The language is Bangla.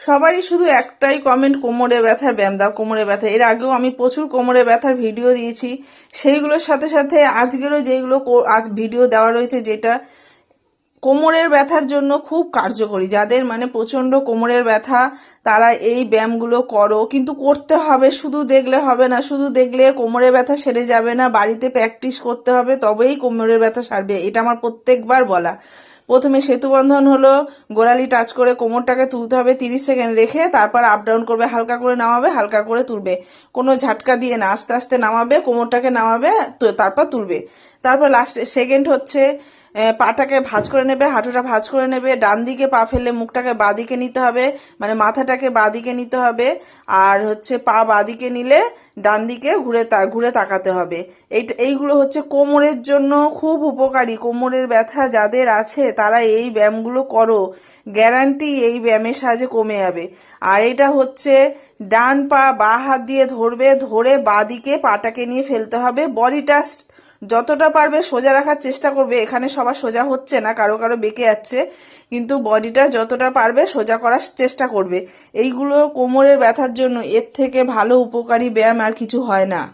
সবারই শুধু একটাই কমেন্ট, কোমরে ব্যথার ব্যায়াম দাও, কোমরে ব্যথা। এর আগেও আমি প্রচুর কোমরে ব্যথার ভিডিও দিয়েছি, সেইগুলোর সাথে সাথে আজকেরও যেগুলো আজ ভিডিও দেওয়া রয়েছে, যেটা কোমরের ব্যথার জন্য খুব কার্যকরী। যাদের মানে প্রচণ্ড কোমরের ব্যথা, তারা এই ব্যায়ামগুলো করো, কিন্তু করতে হবে, শুধু দেখলে হবে না। শুধু দেখলে কোমরের ব্যথা সেরে যাবে না, বাড়িতে প্র্যাকটিস করতে হবে, তবেই কোমরের ব্যথা সারবে। এটা আমার প্রত্যেকবার বলা। প্রথমে সেতুবন্ধন হলো, গোড়ালি টাচ করে কোমরটাকে তুলতে হবে 30 সেকেন্ড রেখে, তারপর আপ ডাউন করবে, হালকা করে নামাবে, হালকা করে তুলবে, কোনো ঝাটকা দিয়ে না, আস্তে আস্তে নামাবে, কোমরটাকে নামাবে, তো তারপর তুলবে। তারপর লাস্ট সেকেন্ড হচ্ছে পাটাকে ভাঁজ করে নেবে, হাঁটুটা ভাঁজ করে নেবে, ডান দিকে পা ফেললে মুখটাকে বাঁ দিকে নিতে হবে, মানে মাথাটাকে বাঁ দিকে নিতে হবে, আর হচ্ছে পা বাঁ দিকে নিলে ডান দিকে ঘুরে তাকাতে হবে। এইগুলো হচ্ছে কোমরের জন্য খুব উপকারী। কোমরের ব্যথা যাদের আছে তারা এই ব্যায়ামগুলো করো, গ্যারান্টি এই ব্যায়ামের সাহায্যে কমে যাবে। আর এটা হচ্ছে ডান পা বাঁ হাত দিয়ে ধরবে, ধরে বাঁ দিকে পাটাকে নিয়ে ফেলতে হবে। বডিটা যতটা পারবে সোজা রাখার চেষ্টা করবে। এখানে সবার সোজা হচ্ছে না, কারো কারো বেঁকে যাচ্ছে, কিন্তু বডিটা যতটা পারবে সোজা করার চেষ্টা করবে। এইগুলো কোমরের ব্যথার জন্য এর থেকে ভালো উপকারী ব্যায়াম আর কিছু হয় না।